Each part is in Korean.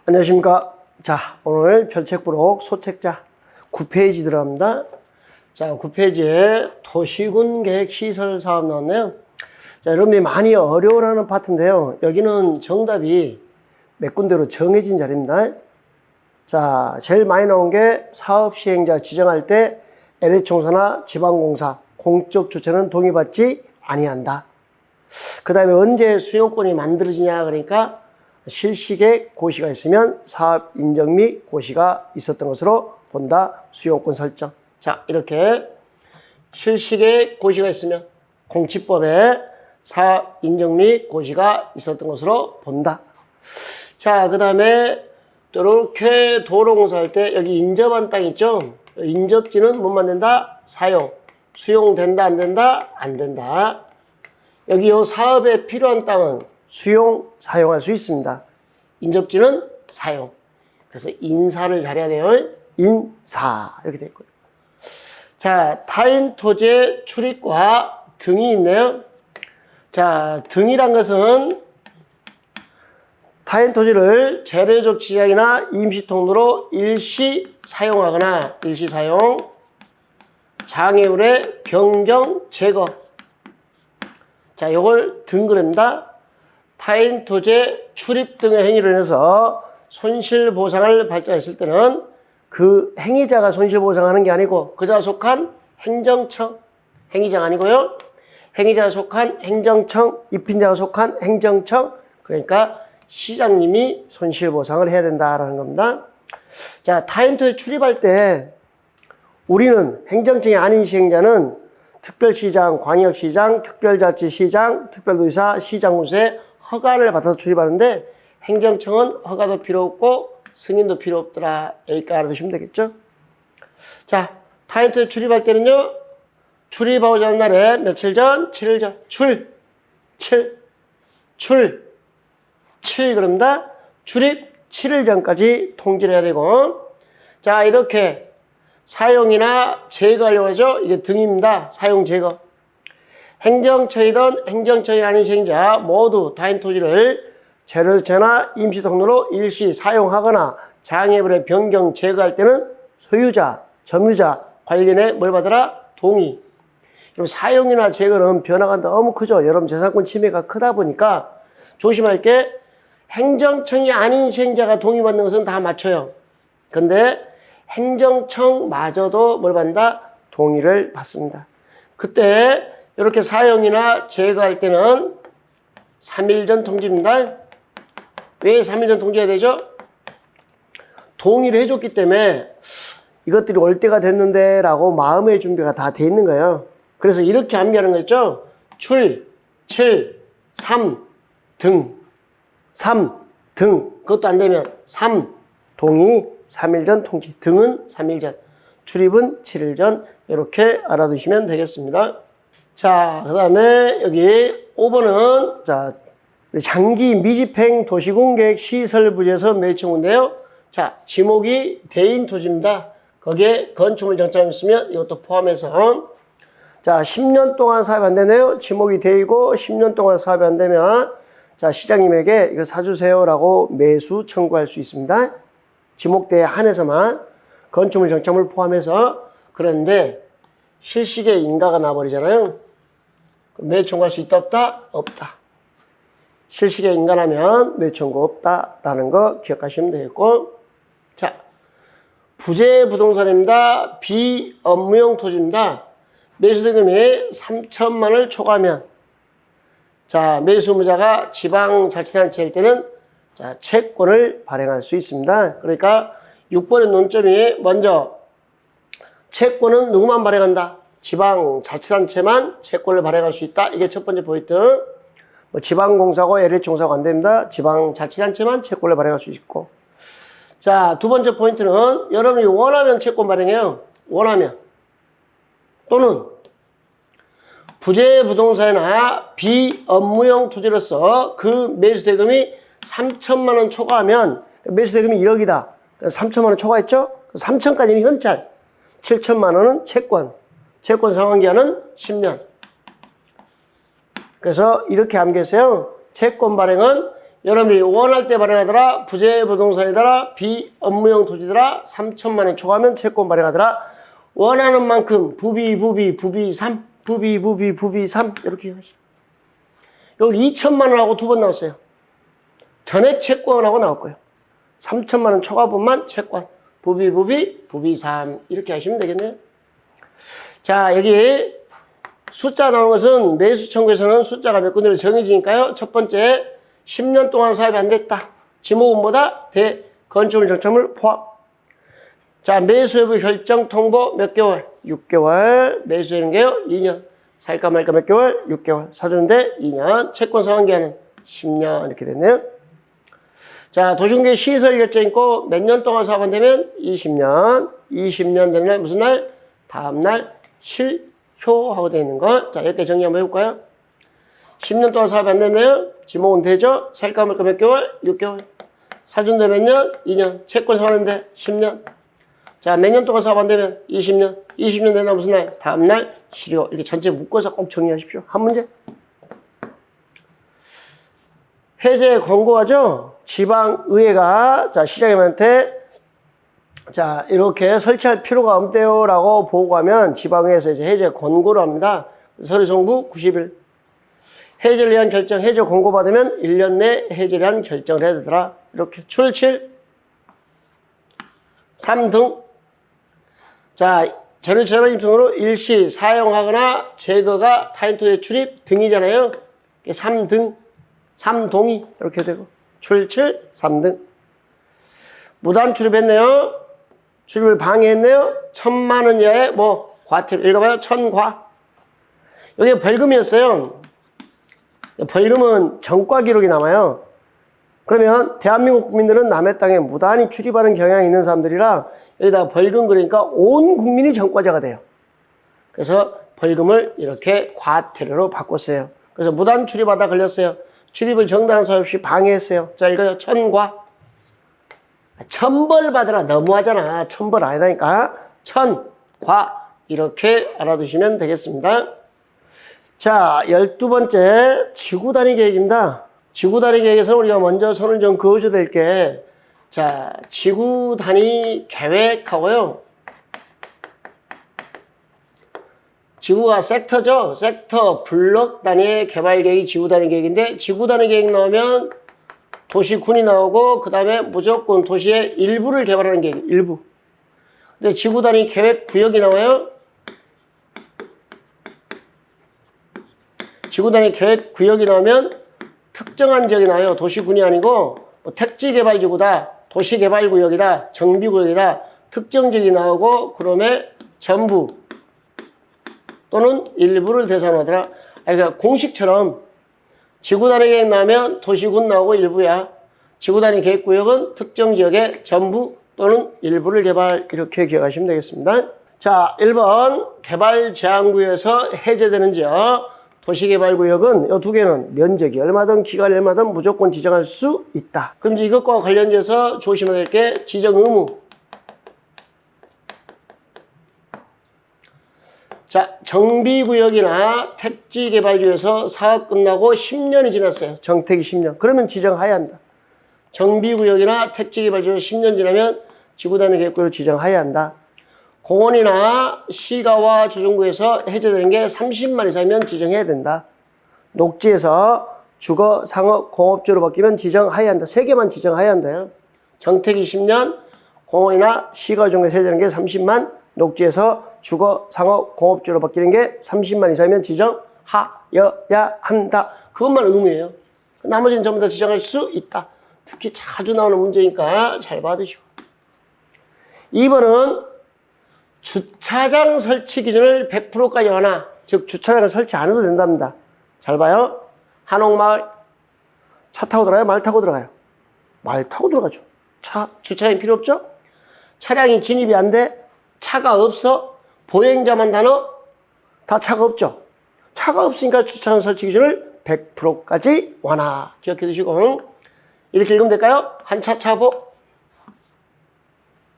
안녕하십니까. 자, 오늘 별책부록 소책자 9페이지 들어갑니다. 자, 9페이지에 도시군 계획 시설 사업 나왔네요. 자, 여러분들이 많이 어려워하는 파트인데요. 여기는 정답이 몇 군데로 정해진 자리입니다. 자, 제일 많이 나온 게 사업 시행자 지정할 때 LH공사나 지방공사 공적 주체는 동의받지 아니한다. 그 다음에 언제 수용권이 만들어지냐 그러니까 실시계획 고시가 있으면 사업 인정 및 고시가 있었던 것으로 본다. 수용권 설정. 자, 이렇게 실시계획 고시가 있으면 공치법에 사업 인정 및 고시가 있었던 것으로 본다. 자, 그 다음에 이렇게 도로공사 할 때 여기 인접한 땅 있죠? 인접지는 못 만든다. 사용. 수용된다 안 된다? 안 된다. 여기 요 사업에 필요한 땅은 수용, 사용할 수 있습니다. 인접지는 사용. 그래서 인사를 잘해야 돼요. 인사. 이렇게 돼 있고요. 자, 타인 토지의 출입과 등이 있네요. 자, 등이란 것은 타인 토지를 재래적 지장이나 임시 통로로 일시 사용하거나 일시 사용, 장애물의 변경, 제거. 자, 요걸 등그럽니다. 타인 토지의 출입 등의 행위로 인해서 손실보상을 발생했을 때는 그 행위자가 손실보상하는 게 아니고 그자가 속한 행정청, 행위자가 아니고요. 행위자가 속한 행정청, 입힌자가 속한 행정청, 그러니까 시장님이 손실보상을 해야 된다라는 겁니다. 자, 타인 토지에 출입할 때 우리는 행정청이 아닌 시행자는 특별시장, 광역시장, 특별자치시장, 특별도지사, 시장군수의 허가를 받아서 출입하는데 행정청은 허가도 필요 없고 승인도 필요 없더라. 여기까지 알아두시면 되겠죠? 자, 타인 토지 출입할 때는요. 출입하고자 하는 날에 며칠 전? 7일 전. 7 그럽니다. 출입 7일 전까지 통지를 해야 되고 자, 이렇게 사용이나 제거하려고 하죠. 이게 등입니다. 사용, 제거. 행정처이든 행정처이 아닌 시행자 모두 타인 토지를 재래주체나 임시통로로 일시 사용하거나 장애물의 변경, 제거할 때는 소유자, 점유자 관련해 뭘 받아라? 동의. 그리고 사용이나 제거는 변화가 너무 크죠. 여러분 재산권 침해가 크다 보니까 조심할 게 행정청이 아닌 시행자가 동의받는 것은 다 맞춰요. 근데 행정청마저도 뭘 받는다? 동의를 받습니다. 그때 이렇게 사용이나 제거할 때는 3일 전 통지입니다. 왜 3일 전 통지해야 되죠? 동의를 해줬기 때문에 이것들이 올 때가 됐는데 라고 마음의 준비가 다 돼 있는 거예요. 그래서 이렇게 암기하는 거 있죠? 7, 3, 등. 3, 등. 그것도 안 되면 3, 동의, 3일 전 통지. 등은 3일 전. 출입은 7일 전. 이렇게 알아두시면 되겠습니다. 자, 그 다음에 여기 5번은 자, 장기 미집행 도시군 계획 시설 부지에서 매칭인데요. 자, 지목이 대인 토지입니다. 거기에 건축물 정착이 있으면 이것도 포함해서 자, 10년 동안 사업이 안 되네요. 지목이 되고 10년 동안 사업이 안 되면 자, 시장님에게 이거 사주세요라고 매수 청구할 수 있습니다. 지목대에 한해서만 건축물 정착물 포함해서. 그런데 실시계 인가가 나버리잖아요. 매수 청구할 수 있다 없다? 없다. 실시계 인가나면 매수 청구 없다라는 거 기억하시면 되겠고. 자, 부재 부동산입니다. 비업무용 토지입니다. 매수대금이 3천만 원을 초과하면 자, 매수무자가 지방자치단체일 때는 자, 채권을 발행할 수 있습니다. 그러니까 6번의 논점이 먼저 채권은 누구만 발행한다? 지방자치단체만 채권을 발행할 수 있다. 이게 첫 번째 포인트. 뭐 지방공사고 LH공사고 안 됩니다. 지방자치단체만 채권을 발행할 수 있고. 자, 두 번째 포인트는 여러분이 원하면 채권 발행해요. 원하면. 또는 부재 부동산이나 비업무용 토지로서 그 매수대금이 3천만 원 초과하면 매수대금이 1억이다. 3천만 원 초과했죠? 3천까지는 현찰. 7천만 원은 채권. 채권 상환기한은 10년. 그래서 이렇게 암기했어요. 채권 발행은 여러분이 원할 때 발행하더라. 부재 부동산이더라. 비업무용 토지더라. 3천만 원 초과하면 채권 발행하더라. 원하는 만큼 부비 3, 부비 3 이렇게 하시죠. 여기 2천만 원하고 두 번 나왔어요. 전액 채권하고 나올 거예요. 3천만 원 초과분만 채권. 부비 3 이렇게 하시면 되겠네요. 자, 여기 숫자 나오는 것은 매수 청구에서는 숫자가 몇 군데로 정해지니까요. 첫 번째 10년 동안 사업이 안 됐다. 지목은보다 대건축물 정점을 포함. 자, 매수 여부 결정 통보 몇 개월? 6개월. 매수되는 게요 2년. 살까 말까 몇 개월? 6개월. 사주는데 2년. 채권 상환기한은 10년 이렇게 됐네요. 자, 도시공개 시설 결정 있고 몇 년 동안 사업 안 되면 20년. 20년 되는 날 무슨 날? 다음 날 실효하고 되어 있는 거. 자, 여기까지 정리 한번 해볼까요? 10년 동안 사업이 안 됐네요. 지목은 되죠? 살까 말까 몇 개월? 6개월. 사준데 몇 년? 2년. 채권 사는데 10년. 자, 몇 년 동안 사업 안 되면 20년. 20년 되나 무슨 날? 다음 날 실효. 이렇게 전체 묶어서 꼭 정리하십시오. 한 문제. 해제 권고하죠? 지방의회가 자, 시장님한테 자, 이렇게 설치할 필요가 없대요 라고 보고하면 지방의회에서 이제 해제 권고를 합니다. 서류송부 90일. 해제를 위한 결정, 해제 권고받으면 1년 내 해제를 위한 결정을 해야 되더라. 이렇게 출칠 3등. 자, 전일처럼 입성으로 일시 사용하거나 제거가 타인토지에 출입 등이잖아요. 3등, 3동의 이렇게 되고 출칠 3등. 무단 출입했네요. 출입을 방해했네요. 1,000만 원 이하의 뭐 과태료 읽어봐요. 천과. 여기 벌금이었어요. 벌금은 전과 기록이 남아요. 그러면 대한민국 국민들은 남의 땅에 무단히 출입하는 경향이 있는 사람들이라 여기다가 벌금 그러니까 온 국민이 전과자가 돼요. 그래서 벌금을 이렇게 과태료로 바꿨어요. 그래서 무단 출입하다 걸렸어요. 출입을 정당한 사유 없이 방해했어요. 자, 이거요. 천과. 천벌 받으라 너무하잖아. 천벌 아니다니까. 천과 이렇게 알아두시면 되겠습니다. 자, 12번째 지구단위 계획입니다. 지구단위 계획에서 우리가 먼저 손을 좀 그어줘야 될 게 자, 지구단위 계획하고요. 지구가 섹터죠. 섹터, 블록 단위의 개발 계획이 지구단위 계획인데 지구단위 계획 나오면 도시군이 나오고 그 다음에 무조건 도시의 일부를 개발하는 계획, 일부. 근데 지구단위 계획 구역이 나와요. 지구단위 계획 구역이 나오면 특정한 지역이 나와요. 도시군이 아니고 뭐 택지개발지구다, 도시개발구역이다, 정비구역이다, 특정 지역이 나오고 그러면 전부 또는 일부를 대상하더라. 그러니까 공식처럼 지구단위 계획 나오면 도시군 나오고 일부야. 지구단위 계획구역은 특정 지역의 전부 또는 일부를 개발 이렇게 기억하시면 되겠습니다. 자, 1번 개발 제한구역에서 해제되는 지역. 도시개발구역은 이 두 개는 면적이 얼마든 기간이 얼마든 무조건 지정할 수 있다. 그럼 이제 이것과 관련돼서 조심해야 될 게 지정 의무. 자, 정비구역이나 택지개발지에서 사업 끝나고 10년이 지났어요. 정택이 10년. 그러면 지정해야 한다. 정비구역이나 택지개발지에서 10년 지나면 지구단위 계획구역으로 지정해야 한다. 공원이나 시가와 조정구에서 해제되는 게 30만 이상이면 지정해야 된다. 녹지에서 주거, 상업, 공업지로 바뀌면 지정해야 한다. 3개만 지정해야 한다요. 정택이 10년, 공원이나 시가 조정구에서 해제되는 게 30만, 녹지에서 주거, 상업, 공업지로 바뀌는 게 30만 이상이면 지정하여야 한다. 그것만 의무예요. 나머지는 전부 다 지정할 수 있다. 특히 자주 나오는 문제니까 잘 받으시고. 2번은 주차장 설치 기준을 100%까지 완화. 즉 주차장을 설치 안 해도 된답니다. 잘 봐요. 한옥마을 차 타고 들어가요? 말 타고 들어가요? 말 타고 들어가죠. 주차장이 필요 없죠? 차량이 진입이 안 돼? 차가 없어? 보행자만 다녀? 다 차가 없죠? 차가 없으니까 주차장 설치 기준을 100%까지 완화. 기억해 두시고 이렇게 읽으면 될까요? 한차차보.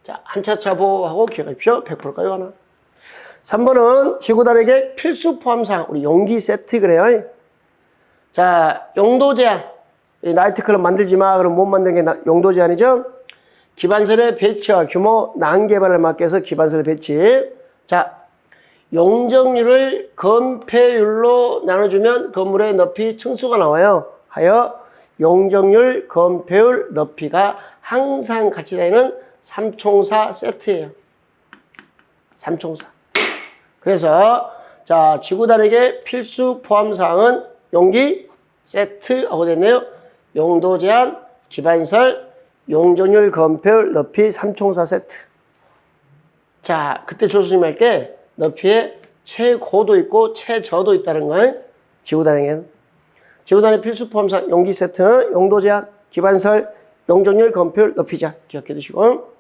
자, 한차차보하고 기억하십시오. 100%까지 완화. 3번은 지구단위계 필수 포함사항. 우리 용기 세트 그래요. 자, 용도 제한. 나이트클럽 만들지 마. 그럼 못 만드는 게 용도 제한이죠. 기반설의 배치와 규모, 난개발을 막기 위해서 기반설 배치. 자, 용적률을 건폐율로 나눠주면 건물의 높이 층수가 나와요. 하여 용적률, 건폐율, 높이가 항상 같이 다니는 삼총사 세트예요. 삼총사. 그래서 자, 지구단에게 필수 포함사항은 용기 세트하고 됐네요. 용도 제한, 기반설, 용적률, 건폐율, 높이, 삼총사 세트. 자, 그때 조수님 할게 높이에 최고도 있고 최저도 있다는 걸 지구단에게는. 지구단의 필수 포함사항 용기 세트, 용도 제한, 기반설, 용적률, 건폐율, 높이 제한 기억해 두시고.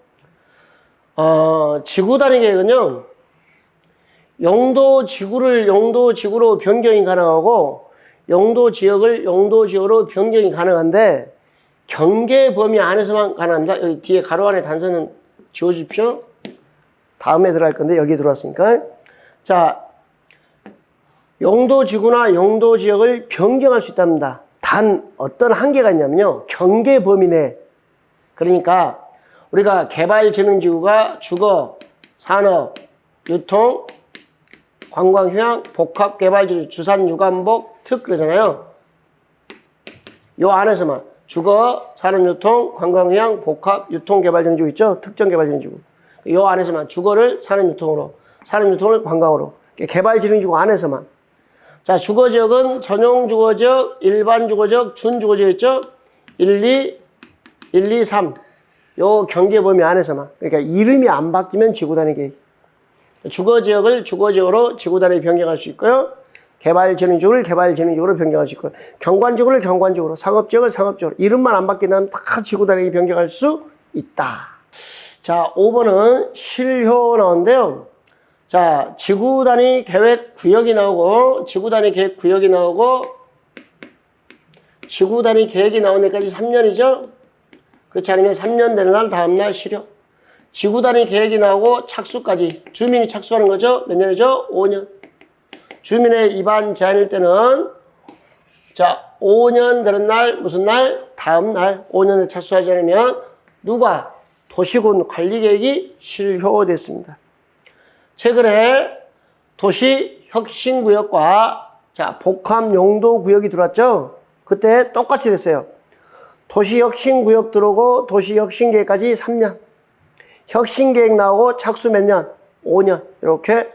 지구단위 계획은요, 용도 지구로 변경이 가능하고, 용도 지역을 용도 지역으로 변경이 가능한데, 경계 범위 안에서만 가능합니다. 여기 뒤에 가로 안에 단서는 지워주십시오. 다음에 들어갈 건데, 여기 들어왔으니까. 자, 용도 지구나 용도 지역을 변경할 수 있답니다. 단, 어떤 한계가 있냐면요, 경계 범위 내. 그러니까, 우리가 개발진흥지구가 주거, 산업, 유통, 관광, 휴양, 복합 개발지구, 주산, 유관복, 특 그러잖아요. 요 안에서만 주거, 산업, 유통, 관광, 휴양, 복합, 유통 개발진흥지구 있죠? 특정 개발진흥지구. 요 안에서만 주거를 산업, 유통으로, 산업, 유통을 관광으로. 개발진흥지구 안에서만. 자, 주거지역은 전용 주거지역, 일반 주거지역, 준주거지역 있죠? 1, 2, 3. 요 경계 범위 안에서만. 그러니까 이름이 안 바뀌면 지구단위 계획. 주거지역을 주거지역으로 지구단위 변경할 수 있고요. 개발진흥지구를 개발진흥지구로 변경할 수 있고요. 경관지구를 경관지구로, 상업지역을 상업지역으로. 이름만 안 바뀌면 다 지구단위 변경할 수 있다. 자, 5번은 실효 나오는데요. 자, 지구단위 계획 구역이 나오고, 지구단위 계획 구역이 나오고, 지구단위 계획이 나온 데까지 3년이죠? 그렇지 않으면 3년 되는 날 다음날 실효. 지구단위 계획이 나오고 착수까지. 주민이 착수하는 거죠? 몇 년이죠? 5년. 주민의 입안 제한일 때는 자, 5년 되는 날 무슨 날? 다음 날. 5년에 착수하지 않으면 누가? 도시군 관리계획이 실효됐습니다. 최근에 도시혁신구역과 자, 복합용도구역이 들어왔죠? 그때 똑같이 됐어요. 도시혁신구역 들어오고 도시혁신계획까지 3년. 혁신계획 나오고 착수 몇 년? 5년. 이렇게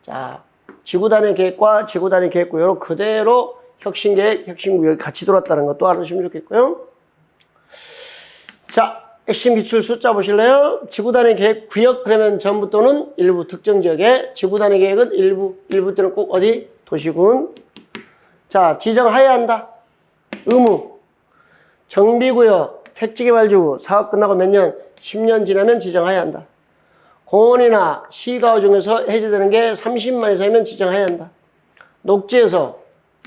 자, 지구단위 계획과 지구단위 계획구역으로 그대로 혁신계획, 혁신구역이 같이 들어왔다는 것도 알아주시면 좋겠고요. 자, 핵심 기출 숫자 보실래요? 지구단위 계획 구역 그러면 전부 또는 일부 특정 지역에, 지구단위 계획은 일부 때는 꼭 어디? 도시군. 자, 지정하여야 한다. 의무. 정비구역, 택지개발지구, 사업 끝나고 몇 년? 10년 지나면 지정해야 한다. 공원이나 시가구 중에서 해제되는 게 30만 이상이면 지정해야 한다. 녹지에서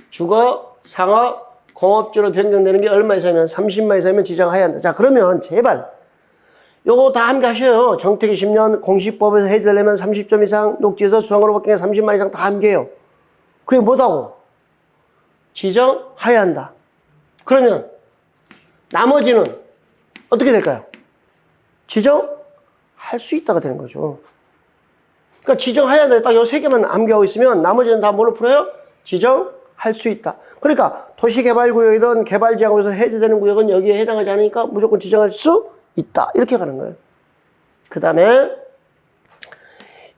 주거, 상업, 공업지로 변경되는 게 얼마 이상이면 30만 이상이면 지정해야 한다. 자, 그러면 제발 요거 다 함께 하셔요. 정택이 10년, 공시법에서 해제되려면 30점 이상, 녹지에서 수상으로 바뀌는 게 30만 이상 다 함께해요. 그게 뭐다고? 지정해야 한다. 그러면 나머지는 어떻게 될까요? 지정할 수 있다가 되는 거죠. 그러니까 지정해야 한다. 딱 요 세 개만 암기하고 있으면 나머지는 다 뭘로 풀어요? 지정할 수 있다. 그러니까 도시개발구역이든 개발지역에서 해제되는 구역은 여기에 해당하지 않으니까 무조건 지정할 수 있다. 이렇게 가는 거예요. 그 다음에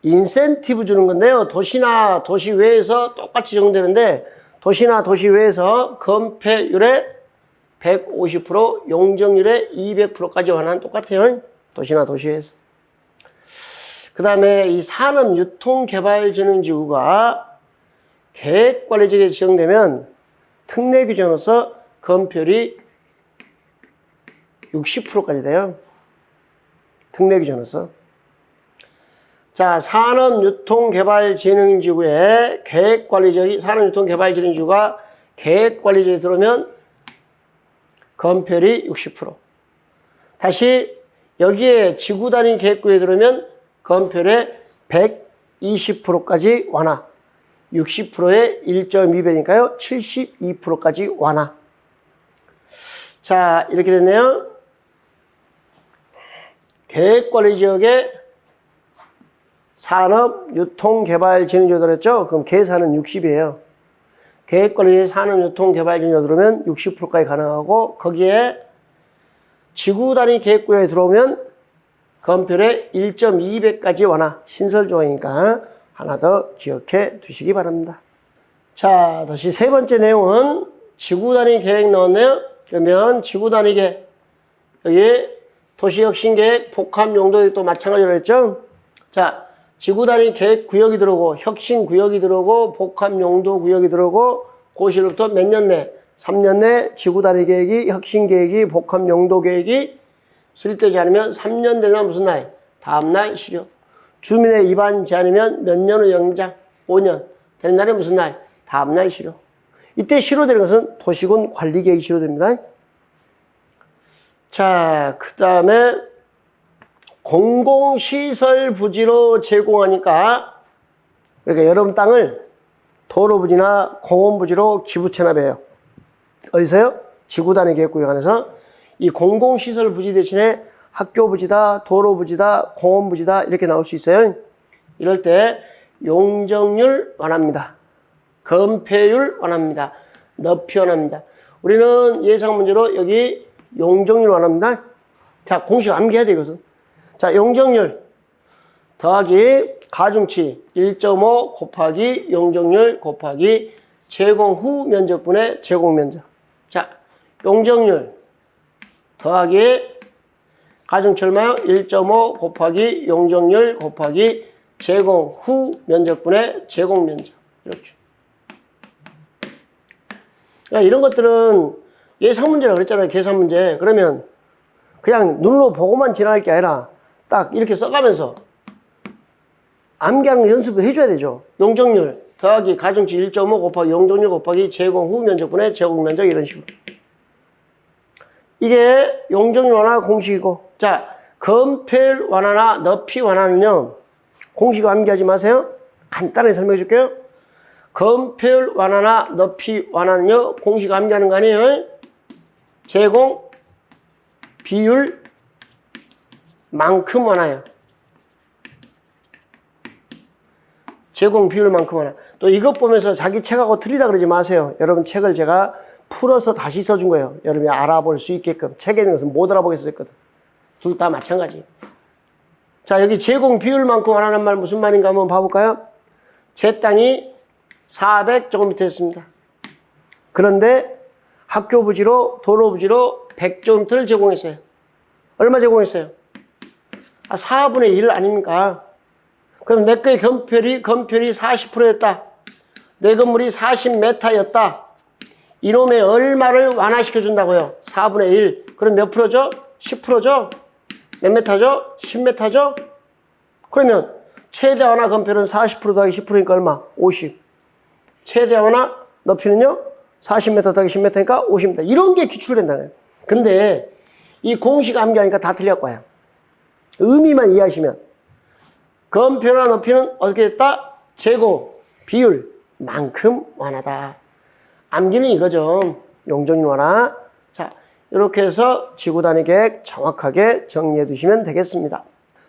인센티브 주는 건데요. 도시나 도시 외에서 똑같이 적용되는데 도시나 도시 외에서 건폐율의 150%, 용적률의 200%까지 완화는 똑같아요. 도시나 도시에서. 그 다음에 이 산업유통개발진흥지구가 계획관리지역에 지정되면 특례규정으로서 건폐율이 60%까지 돼요. 특례규정으로서. 자, 산업유통개발진흥지구에 계획관리지역이, 산업유통개발진흥지구가 계획관리지역에 들어오면 건폐율이 60%. 다시 여기에 지구단위 계획구에 들어오면 건폐율의 120%까지 완화. 60%의 1.2배니까요. 72%까지 완화. 자, 이렇게 됐네요. 계획관리지역의 산업, 유통, 개발, 진흥지역으로 했죠? 그럼 계산은 60이에요. 계획관리, 산업, 유통, 개발, 진흥지역 들어오면 60%까지 가능하고, 거기에 지구 단위 계획구역에 들어오면 건폐율의 1.2배까지 완화. 신설조항이니까 하나 더 기억해 두시기 바랍니다. 자, 다시 세 번째 내용은 지구 단위 계획 넣었네요. 그러면 지구 단위 계획, 여기 도시혁신계획, 복합용도도 마찬가지로 했죠? 자, 지구 단위 계획 구역이 들어오고, 혁신 구역이 들어오고, 복합용도 구역이 들어오고, 고시로부터 몇 년 내? 3년 내 지구 단위 계획이, 혁신 계획이, 복합용도 계획이 수립되지 않으면 3년 되면 무슨 날? 다음날 실효. 주민의 입안 제한이면 몇 년의 연장? 5년. 되는 날이 무슨 날? 다음날 실효. 이때 실효되는 것은 도시군 관리계획이 실효됩니다. 자, 그 다음에 공공시설 부지로 제공하니까, 그러니까 여러분 땅을 도로 부지나 공원 부지로 기부 체납해요. 어디서요? 지구 단위 계획구역 안에서 이 공공시설 부지 대신에 학교 부지다, 도로 부지다, 공원 부지다 이렇게 나올 수 있어요. 이럴 때 용적률 완화입니다. 건폐율 완화입니다. 높이 완화입니다. 우리는 예상 문제로 여기 용적률 완화입니다. 자, 공식 암기해야 돼, 이것은. 자, 용적률 더하기 가중치 1.5 곱하기 용적률 곱하기 제공 후 면적분의 제공 면적. 자, 용적률 더하기 가중치 얼마요? 1.5 곱하기 용적률 곱하기 제공 후 면적분의 제공 면적. 이렇게. 그러니까 이런 것들은 예상 문제라고 그랬잖아요. 계산 문제. 그러면 그냥 눈으로 보고만 지나갈 게 아니라 딱 이렇게 써가면서 암기하는 거 연습을 해줘야 되죠. 용적률 더하기 가중치 1.5 곱하기 용적률 곱하기 제공 후 면적분의 제공 면적 이런 식으로. 이게 용적률 완화 공식이고, 자, 건폐율 완화나 높이 완화는요, 공식 암기하지 마세요. 간단하게 설명해 줄게요. 건폐율 완화나 높이 완화는요, 공식 암기하는 거 아니에요. 제공 비율 만큼 완화요. 제공 비율만큼 완화. 또 이것 보면서 자기 책하고 틀리다 그러지 마세요. 여러분 책을 제가 풀어서 다시 써준 거예요. 여러분이 알아볼 수 있게끔. 책에 있는 것은 못 알아보겠어 했거든. 둘 다 마찬가지. 자, 여기 제공 비율만큼 완화하는 말 무슨 말인가 한번 봐볼까요? 제 땅이 400 조금 밑에 있습니다. 그런데 학교 부지로 도로 부지로 100제곱미터를 제공했어요. 얼마 제공했어요? 4분의 1 아닙니까? 그럼 내 거의 건폐율이 40%였다. 내 건물이 40m였다. 이놈의 얼마를 완화시켜 준다고요? 4분의 1. 그럼 몇 프로죠? 10%죠? 몇 메타죠? 10m죠? 그러면 최대 완화 건폐율은 40% 더하기 10%니까 얼마? 50. 최대 완화 높이는요? 40m 더하기 10m니까 50m. 이런 게 기출된다는 거예요. 근데 이 공식 암기하니까 다 틀릴 거예요. 의미만 이해하시면. 건폐율과 높이는 어떻게 됐다? 제공, 비율, 만큼 완화다. 암기는 이거죠. 용적률 완화. 자, 이렇게 해서 지구 단위 계획 정확하게 정리해 두시면 되겠습니다.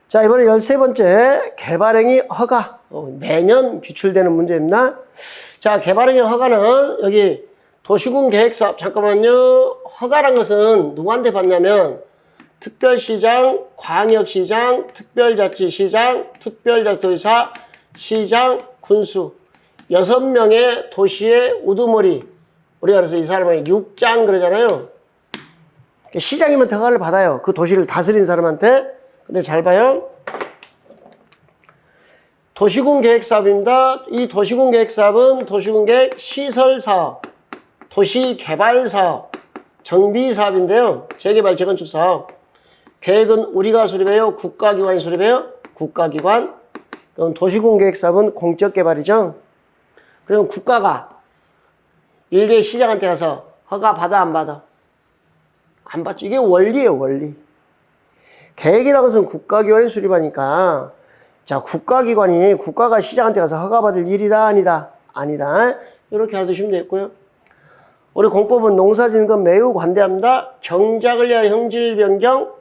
자, 이번에 13번째 개발행위 허가. 매년 비출되는 문제입니다. 자, 개발행위 허가는 여기 도시군 계획사업, 잠깐만요. 허가란 것은 누구한테 받냐면 특별시장, 광역시장, 특별자치시장, 특별자치도지사, 시장, 군수 6명의 도시의 우두머리. 우리가 그래서 이 사람을 육장 그러잖아요. 시장이면 허가를 받아요. 그 도시를 다스린 사람한테. 근데 잘 봐요. 도시군 계획사업입니다. 이 도시군 계획사업은 도시군 계획 시설사업, 도시개발사업, 정비사업인데요. 재개발, 재건축사업. 계획은 우리가 수립해요? 국가기관이 수립해요? 국가기관. 그럼 도시군 계획사업은 공적개발이죠. 그럼 국가가 일개 시장한테 가서 허가 받아 안 받아? 안 받죠. 이게 원리예요, 원리. 계획이라는 것은 국가기관이 수립하니까, 자, 국가가 시장한테 가서 허가 받을 일이다, 아니다? 아니다. 이렇게 알아두시면 되겠고요. 우리 공법은 농사 짓는 건 매우 관대합니다. 경작을 위한 형질 변경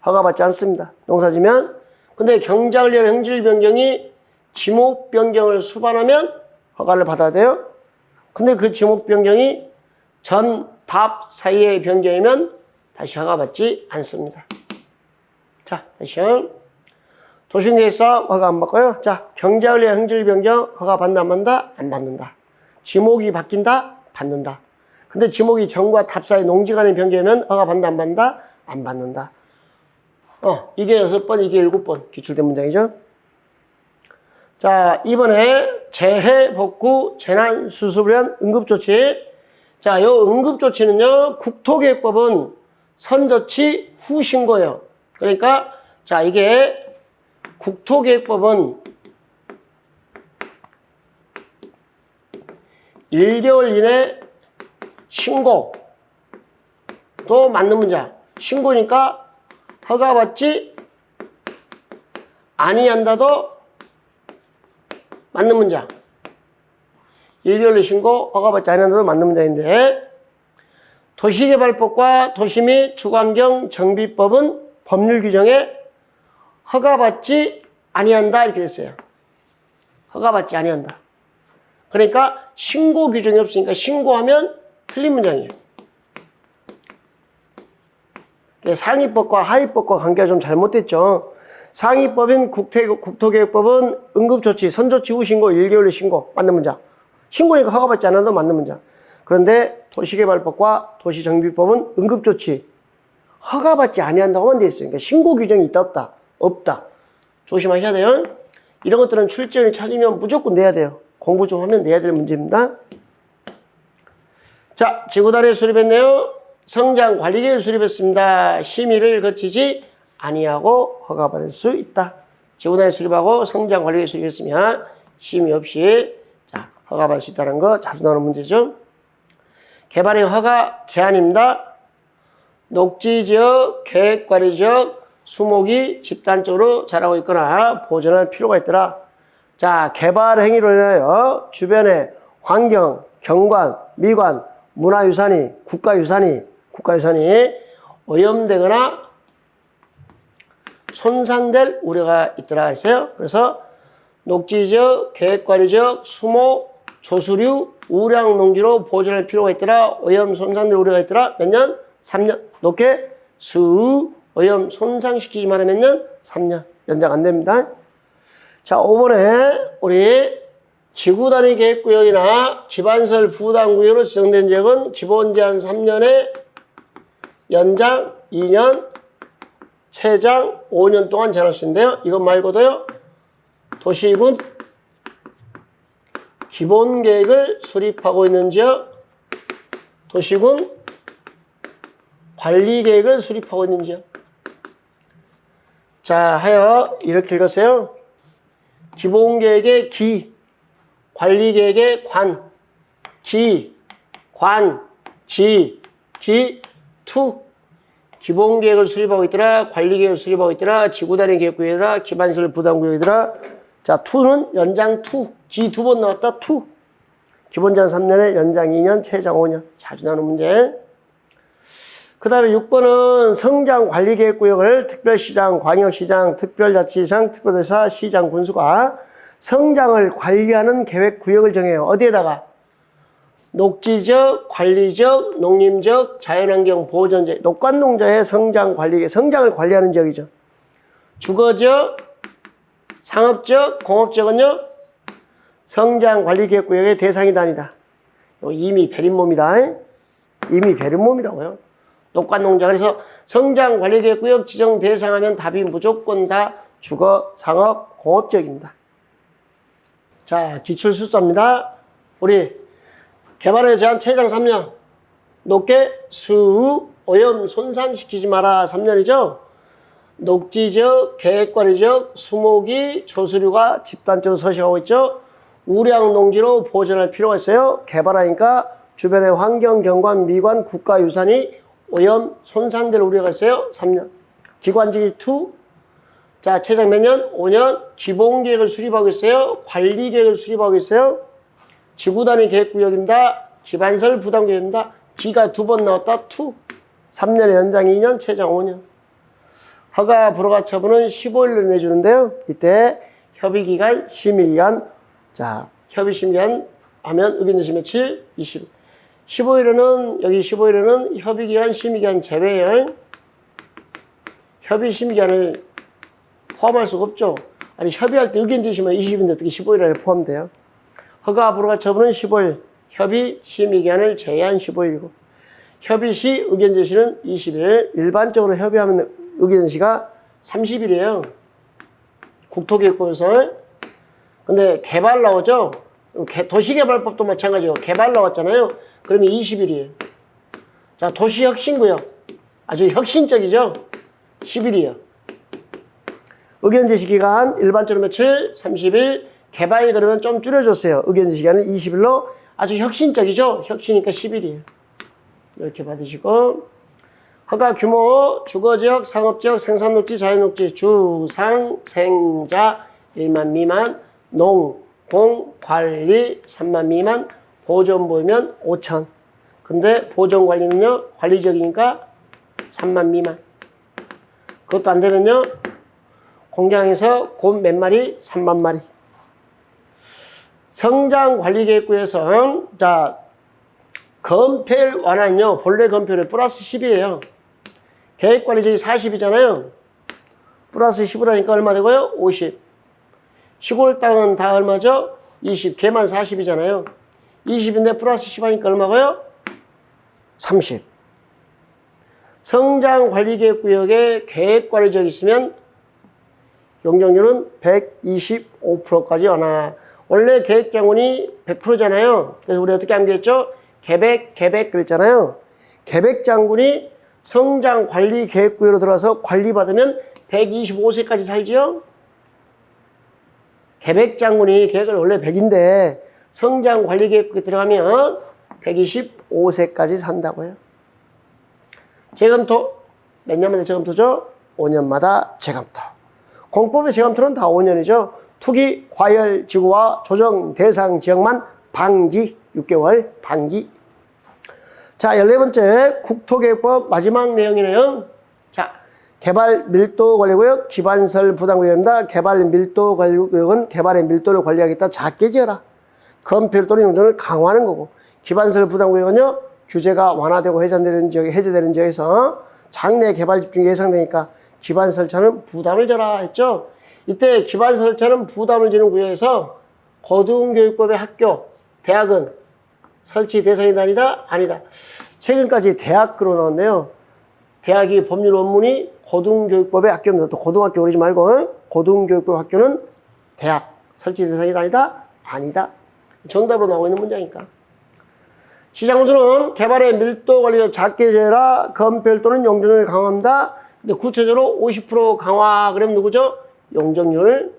허가받지 않습니다. 농사 지면. 근데 경작을 위한 형질 변경이 지목 변경을 수반하면 허가를 받아야 돼요. 근데 그 지목 변경이 전, 답 사이의 변경이면 다시 허가받지 않습니다. 자, 다시요. 도시계획사 허가 안 받고요. 자, 경작을 위한 형질 변경 허가 받나 안 받는다? 안 받는다. 지목이 바뀐다? 받는다. 근데 지목이 전과 답 사이 농지 간의 변경이면 허가 받는다 안 받는다? 안 받는다. 이게 6번, 이게 7번 기출된 문장이죠. 자, 이번에 재해, 복구, 재난, 수습을 위한 응급조치. 자, 요 응급조치는요, 국토계획법은 선조치 후 신고예요. 그러니까, 자, 이게 국토계획법은 1개월 이내 신고도 맞는 문장. 신고니까 허가받지 아니한다도 맞는 문장. 1개월 신고 허가받지 아니한다도 맞는 문장인데, 도시개발법과 도시 및 주거환경 정비법은 법률 규정에 허가받지 아니한다 이렇게 됐어요. 허가받지 아니한다. 그러니까 신고 규정이 없으니까 신고하면 틀린 문장이에요. 상위법과 하위법과 관계가 좀 잘못됐죠. 상위법인 국토계획법은 응급조치, 선조치 후 신고, 1개월의 신고 맞는 문장. 신고니까 허가받지 않아도 맞는 문장. 그런데 도시개발법과 도시정비법은 응급조치, 허가받지 아니한다고만 되어 있어요. 그러니까 신고 규정이 있다 없다? 없다. 조심하셔야 돼요. 이런 것들은 출제원이 찾으면 무조건 내야 돼요. 공부 좀 하면 내야 될 문제입니다. 자, 지구단위 수립했네요. 성장관리계획을 수립했습니다. 심의를 거치지 아니하고 허가받을 수 있다. 지구단위 수립하고 성장관리계획 수립했으면 심의 없이 자, 허가받을 수 있다는 거 자주 나오는 문제죠. 개발의 허가 제한입니다. 녹지지역, 계획관리지역, 수목이 집단적으로 자라고 있거나 보존할 필요가 있더라. 자, 개발 행위로 인하여 주변의 환경, 경관, 미관, 문화유산이, 국가유산이 오염되거나 손상될 우려가 있더라 했어요. 그래서 녹지지역, 계획관리지역, 수목, 조수류, 우량농지로 보존할 필요가 있더라. 오염 손상될 우려가 있더라. 몇 년? 3년. 높게 수 오염 손상시키기만 하면 몇 년? 3년. 연장 안 됩니다. 자, 5번에 우리 지구단위 계획구역이나 기반설 부담구역으로 지정된 지역은 기본 제한 3년에 연장 2년, 최장 5년 동안 제한할 수 있는데요. 이것 말고도요. 도시군 기본계획을 수립하고 있는 지역, 도시군 관리계획을 수립하고 있는 지역. 자, 하여 이렇게 읽었어요. 기본계획의 기, 관리계획의 관, 기, 관, 지, 기, 투. 기본계획을 수립하고 있더라, 관리계획을 수립하고 있더라, 지구단위 계획구역이더라, 기반설 부담구역이더라. 자, 투는 연장 투, 기 2번 나왔다, 투. 기본 제한 3년에 연장 2년, 최장 5년. 자주 나오는 문제. 그 다음에 6번은 성장관리계획구역을 특별시장, 광역시장, 특별자치시장, 특별도시사, 시장, 군수가 성장을 관리하는 계획구역을 정해요. 어디에다가? 녹지적, 관리적, 농림적, 자연환경 보존적, 녹관농자의 성장관리계획, 성장을 관리하는 지역이죠. 주거적, 상업적, 공업적은요? 성장관리계획구역의 대상이다 아니다. 이미 베린몸이다. 이미 베린몸이라고요. 녹관농자. 그래서 성장관리계획구역 지정 대상하면 답이 무조건 다 주거, 상업, 공업지역입니다. 자, 기출수사입니다. 우리 개발에 제한 최장 3년. 높게 수, 오염 손상시키지 마라 3년이죠. 녹지적, 계획관리적, 수목이, 조수류가 집단적으로 서식하고 있죠. 우량농지로 보존할 필요가 있어요. 개발하니까 주변의 환경, 경관, 미관, 국가유산이 오염 손상될 우려가 있어요. 3년. 기관지기 2. 자, 최장 몇 년? 5년. 기본계획을 수립하고 있어요. 관리계획을 수립하고 있어요. 지구단위 계획구역입니다. 기반설 부담구역입니다. 기가 2번 나왔다. 3년의 연장 2년, 최장 5년. 허가 불허가 처분은 15일로 내주는데요. 이때 협의기간, 심의기간, 자, 협의심의기간 하면 의견제시 며칠? 20일. 15일에는, 여기 15일에는 협의기간, 심의기간 제외예요. 협의심의기간을 포함할 수가 없죠. 아니, 협의할 때 의견제시면 20일인데 어떻게 15일 안에 포함돼요? 허가 불허가 처분은 15일, 협의 심의기간을 제외한 15일이고, 협의 시 의견제시는 20일, 일반적으로 협의하면 의견제시가 30일이에요. 국토기획법에서. 근데 개발 나오죠? 도시개발법도 마찬가지고 개발 나왔잖아요. 그러면 20일이에요. 자, 도시혁신구역. 아주 혁신적이죠? 10일이에요. 의견제시 기간 일반적으로 며칠? 30일. 개발이 그러면 좀 줄여줬어요. 의견제시 기간은 20일로. 아주 혁신적이죠? 혁신이니까 10일이에요. 이렇게 받으시고. 허가 규모, 주거지역, 상업지역, 생산녹지, 자연녹지, 주상, 생자, 1만 미만, 농, 공, 관리, 3만 미만, 보존 보이면 5천. 근데 보존 관리는요, 관리지역이니까 3만 미만. 그것도 안 되면요, 공장에서 곰 몇 마리? 3만 마리. 성장관리계획구에서, 자, 건폐율 완화는요, 본래 건폐율이 플러스 10이에요. 계획관리지역이 40이잖아요. 플러스 10을 하니까 얼마 되고요? 50. 시골 땅은 다 얼마죠? 20. 걔만 40이잖아요. 20인데 플러스 10 하니까 얼마고요? 30. 성장관리계획구역에 계획관리지역이 있으면 용적률은 125%까지 완화. 원래 계획장군이 100%잖아요. 그래서 우리 어떻게 하면 되겠죠? 계획 그랬잖아요. 계획장군이 성장관리계획구역으로 들어와서 관리받으면 125세까지 살지요? 계획장군이 계획은 원래 100인데 성장관리계획구역에 들어가면 125세까지 산다고요. 재검토 몇 년마다 재검토죠? 5년마다 재검토. 공법의 재검토는 다 5년이죠. 투기, 과열, 지구와 조정 대상 지역만 반기 6개월 반기. 자, 14번째 국토계획법 마지막 내용이네요. 자, 개발 밀도 관리구역, 기반설 부담구역입니다. 개발 밀도 관리구역은 개발의 밀도를 관리하겠다. 작게 지어라. 건폐율 또는 용적을 강화하는 거고, 기반설 부담구역은요, 규제가 완화되고 해제되는 지역에서 장래 개발 집중이 예상되니까 기반 설치는 부담을 져라 했죠. 이때 기반 설치는 부담을 지는 구역에서 고등교육법의 학교, 대학은 설치 대상이 아니다? 아니다. 최근까지 대학으로 나왔네요. 대학이 법률 원문이 고등교육법의 학교입니다. 또 고등학교 그러지 말고 고등교육법 학교는 대학 설치 대상이 아니다? 아니다. 정답으로 나오고 있는 문장이니까. 시장군수는 개발의 밀도 관리를 작게 재라. 건폐율 또는 용적률을 강화합니다. 근데 구체적으로 50% 강화 그러면 누구죠? 용적률.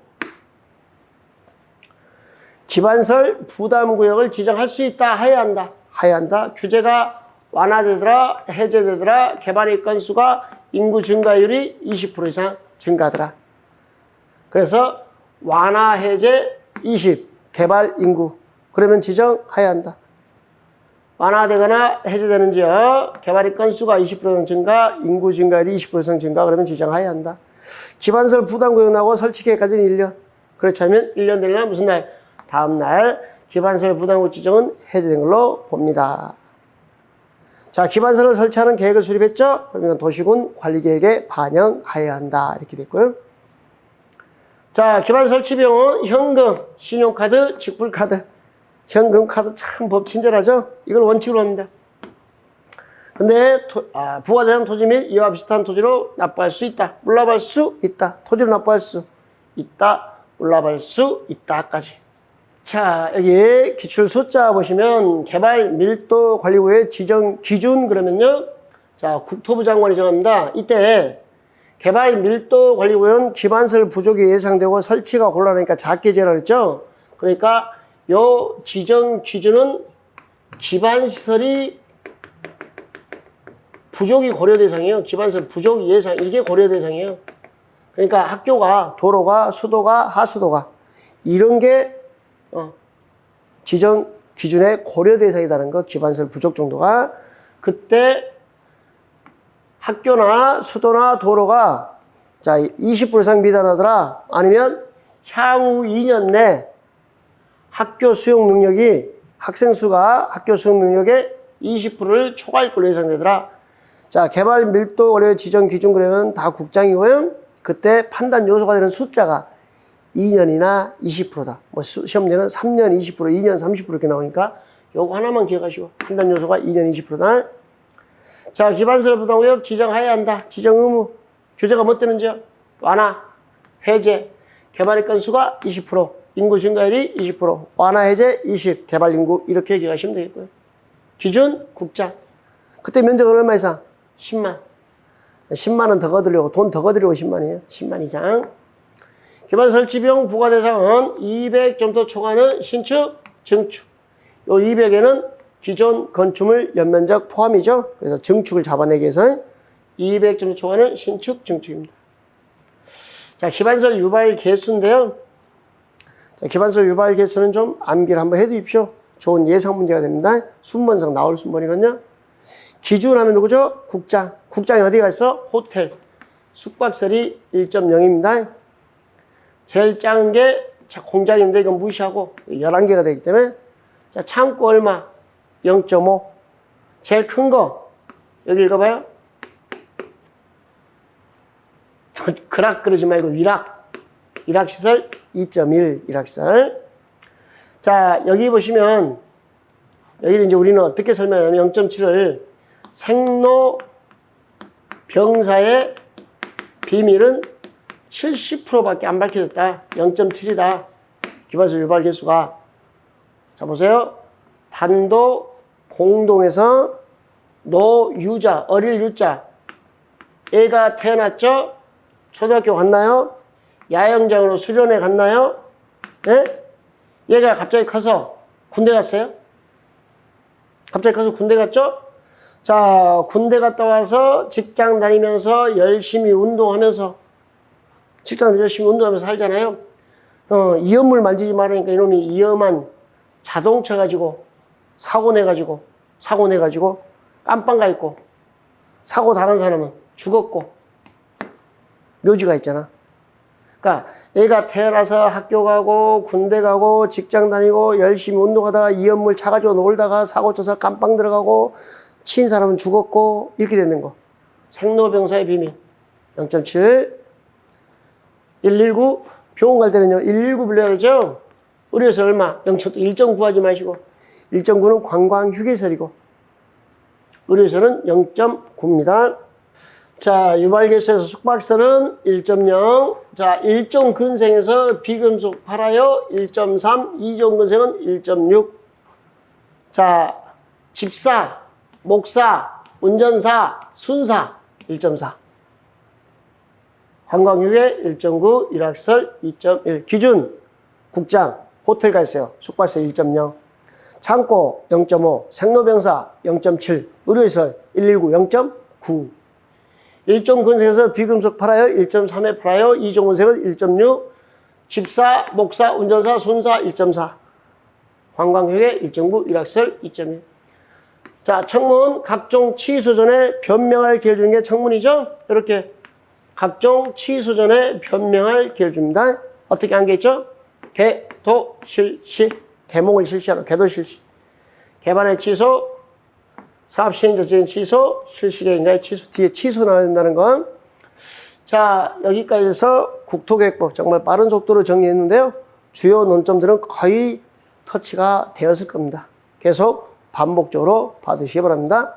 기반설 부담구역을 지정할 수 있다. 해야 한다. 해야 한다. 규제가 완화되더라. 해제되더라. 개발의 건수가 인구 증가율이 20% 이상 증가하더라. 그래서 완화 해제 20. 개발 인구. 그러면 지정해야 한다. 완화되거나 해제되는 지역, 개발의 건수가 20% 증가, 인구 증가율이 20% 이상 증가, 그러면 지정해야 한다. 기반설 부담구역 나오고 설치 계획까지는 1년. 그렇지 않으면 1년 되려면 무슨 날? 다음 날 기반설 부담구역 지정은 해제된 걸로 봅니다. 자, 기반설을 설치하는 계획을 수립했죠? 그러면 도시군 관리계획에 반영해야 한다. 이렇게 됐고요. 자, 기반 설치 비용은 현금, 신용카드, 직불카드. 현금 카드 참 법 친절하죠? 이걸 원칙으로 합니다. 근데 부과대상 토지 및 이와 비슷한 토지로 납부할 수 있다. 물납할 수 있다. 토지로 납부할 수 있다. 물납할 수 있다까지. 자, 여기 기출 숫자 보시면 개발 밀도 관리구역의 지정 기준 그러면요. 자, 국토부 장관이 정합니다. 이때 개발 밀도 관리구역은 기반설 부족이 예상되고 설치가 곤란하니까 작게 지으라 그랬죠? 그러니까 요 지정 기준은 기반시설이 부족이 고려 대상이에요. 기반시설 부족 예상, 이게 고려 대상이에요. 그러니까 학교가, 도로가, 수도가, 하수도가 이런 게 지정 기준에 고려 대상이라는 거, 기반설 부족 정도가. 그때 학교나 수도나 도로가 자 20% 이상 미달하더라. 아니면 향후 2년 내 학교 수용 능력이 학생 수가 학교 수용 능력의 20%를 초과할 걸로 예상되더라. 자, 개발 밀도 고려 지정 기준 그러면 다 국장이고요. 그때 판단 요소가 되는 숫자가 2년이나 20%다. 뭐 시험제는 3년 20%, 2년 30% 이렇게 나오니까 요거 하나만 기억하시고 판단 요소가 2년 20%다. 자, 기반설 부담구역 지정해야 한다. 지정 의무. 규제가 뭐 되는지요? 완화, 해제, 개발의 건수가 20%, 인구 증가율이 20%, 완화, 해제 20, 개발 인구 이렇게 기억하시면 되겠고요. 기준 국장. 그때 면적은 얼마 이상? 10만. 10만 원 더 거두려고, 돈 더 거두려고 10만이에요. 10만 이상. 기반 설치 비용 부과 대상은 200 정도 초과하는 신축, 증축. 요 200에는 기존 건축물 연면적 포함이죠. 그래서 증축을 잡아내기 위해서 200 정도 초과하는 신축, 증축입니다. 자, 기반설 유발 개수인데요. 자, 기반설 유발 개수는 좀 암기를 한번 해두십시오. 좋은 예상 문제가 됩니다. 순번상 나올 순번이거든요. 기준 하면 누구죠? 국장. 국장이 어디가 있어? 호텔. 숙박설이 1.0입니다. 제일 작은 게 공장인데 이건 무시하고 11개가 되기 때문에 자, 창고 얼마? 0.5. 제일 큰 거 여기 읽어봐요. 그락 그러지 말고 위락. 위락시설 2.1 위락시설. 자, 여기 보시면 여기를 이제 우리는 어떻게 설명하냐면 0.7을 생로병사의 비밀은 70%밖에 안 밝혀졌다. 0.7이다. 기반설 유발 개수가. 자, 보세요. 단독 공동에서 노유자, 어릴 유자. 애가 태어났죠? 초등학교 갔나요? 야영장으로 수련회 갔나요? 예? 얘가 갑자기 커서 군대 갔어요? 갑자기 커서 군대 갔죠? 자, 군대 갔다 와서 직장 다니면서 열심히 운동하면서 직장 열심히 운동하면서 살잖아요. 위험물 만지지 말라니까 이놈이 위험한 자동차 가지고 사고 내가지고 깜빵 가 있고 사고 당한 사람은 죽었고 묘지가 있잖아. 그러니까 애가 태어나서 학교 가고 군대 가고 직장 다니고 열심히 운동하다가 위험물 차 가지고 놀다가 사고 쳐서 깜빵 들어가고 친 사람은 죽었고 이렇게 되는 거. 생로병사의 비밀 0.7. 119 병원 갈 때는요 119 불러야 되죠. 의료에서 얼마? 1.9 하지 마시고 1.9는 관광휴게설이고 의료에서는 0.9입니다. 자, 유발개수에서 숙박설은 1.0. 자, 1종 근생에서 비금속 팔아요. 1.3. 2종 근생은 1.6. 자, 집사, 목사, 운전사, 순사 1.4. 관광휴게 1.9, 일학설 2.1. 기준, 국장, 호텔 가 있어요. 숙박설 1.0. 창고 0.5, 생로병사 0.7, 의료시설 119 0.9. 1종 근생에서 비금속 팔아요. 1.3에 팔아요. 2종 근생은 1.6. 집사, 목사, 운전사, 순사 1.4. 관광휴게 1.9, 일학설 2.1. 자, 청문 각종 취소 전에 변명할 기회를 주는 게 청문이죠. 이렇게 각종 취소 전에 변명할 기회를 줍니다. 어떻게 한 게 있죠? 개도 실시. 개몽을 실시하러 개도 실시. 개발의 취소, 사업 시행자 지정 취소, 실시계획의 취소. 뒤에 취소 나와야 된다는 건. 자, 여기까지 해서 국토계획법 정말 빠른 속도로 정리했는데요. 주요 논점들은 거의 터치가 되었을 겁니다. 계속 반복적으로 봐주시기 바랍니다.